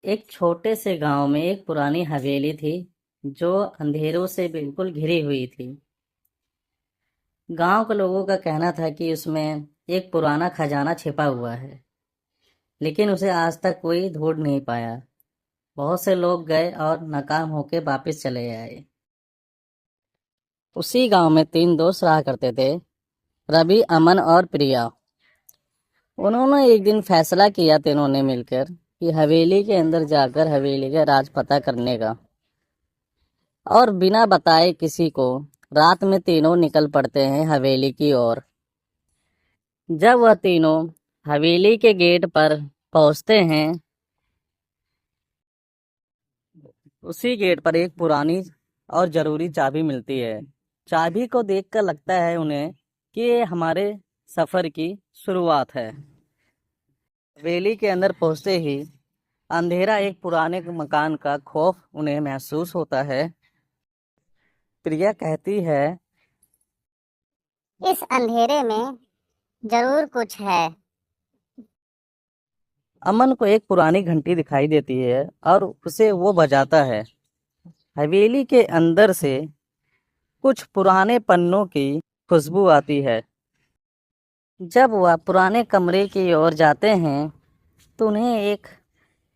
एक छोटे से गांव में एक पुरानी हवेली थी जो अंधेरों से बिल्कुल घिरी हुई थी। गांव के लोगों का कहना था कि उसमें एक पुराना खजाना छिपा हुआ है, लेकिन उसे आज तक कोई ढूंढ नहीं पाया। बहुत से लोग गए और नाकाम होकर वापस चले आए। उसी गांव में तीन दोस्त रहा करते थे, रवि, अमन और प्रिया। उन्होंने एक दिन फैसला किया, तीनों ने मिलकर, कि हवेली के अंदर जाकर हवेली का राज पता करने का। और बिना बताए किसी को रात में तीनों निकल पड़ते हैं हवेली की ओर। जब वह तीनों हवेली के गेट पर पहुंचते हैं, उसी गेट पर एक पुरानी और जरूरी चाबी मिलती है। चाबी को देखकर लगता है उन्हें कि ये हमारे सफर की शुरुआत है। हवेली के अंदर पहुंचते ही अंधेरा, एक पुराने मकान का खौफ उन्हें महसूस होता है। प्रिया कहती है, इस अंधेरे में जरूर कुछ है। अमन को एक पुरानी घंटी दिखाई देती है और उसे वो बजाता है। हवेली के अंदर से कुछ पुराने पन्नों की खुशबू आती है। जब वह पुराने कमरे की ओर जाते हैं तो उन्हें एक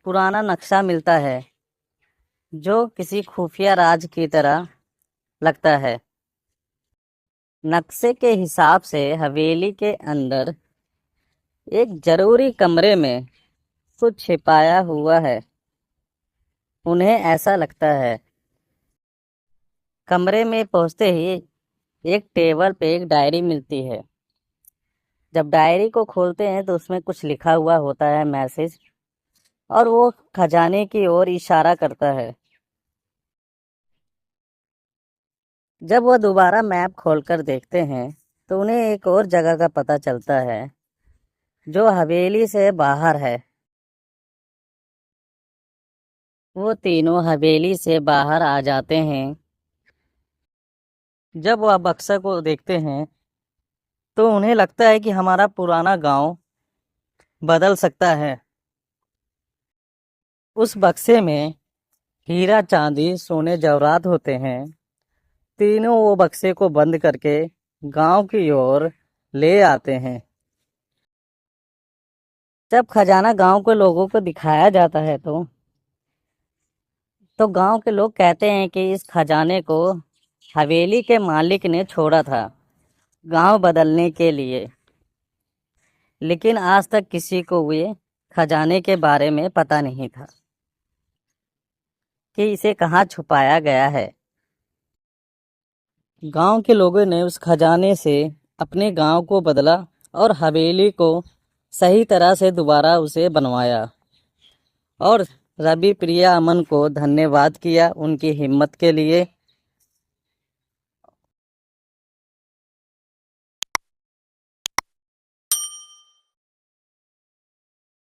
पुराना नक्शा मिलता है जो किसी खुफिया राज की तरह लगता है। नक्शे के हिसाब से हवेली के अंदर एक जरूरी कमरे में कुछ छिपाया हुआ है। उन्हें ऐसा लगता है। कमरे में पहुंचते ही एक टेबल पे एक डायरी मिलती है। जब डायरी को खोलते हैं तो उसमें कुछ लिखा हुआ होता है, मैसेज, और वो खजाने की ओर इशारा करता है। जब वह दोबारा मैप खोलकर देखते हैं तो उन्हें एक और जगह का पता चलता है जो हवेली से बाहर है। वो तीनों हवेली से बाहर आ जाते हैं। जब वह बक्सा को देखते हैं तो उन्हें लगता है कि हमारा पुराना गांव बदल सकता है। उस बक्से में हीरा, चांदी, सोने, जवाहरात होते हैं। तीनों वो बक्से को बंद करके गांव की ओर ले आते हैं। जब खजाना गांव के लोगों को दिखाया जाता है तो गांव के लोग कहते हैं कि इस खजाने को हवेली के मालिक ने छोड़ा था गांव बदलने के लिए, लेकिन आज तक किसी को ये खजाने के बारे में पता नहीं था कि इसे कहाँ छुपाया गया है। गांव के लोगों ने उस खजाने से अपने गांव को बदला और हवेली को सही तरह से दोबारा उसे बनवाया। और रवि, प्रिया, अमन को धन्यवाद किया उनकी हिम्मत के लिए।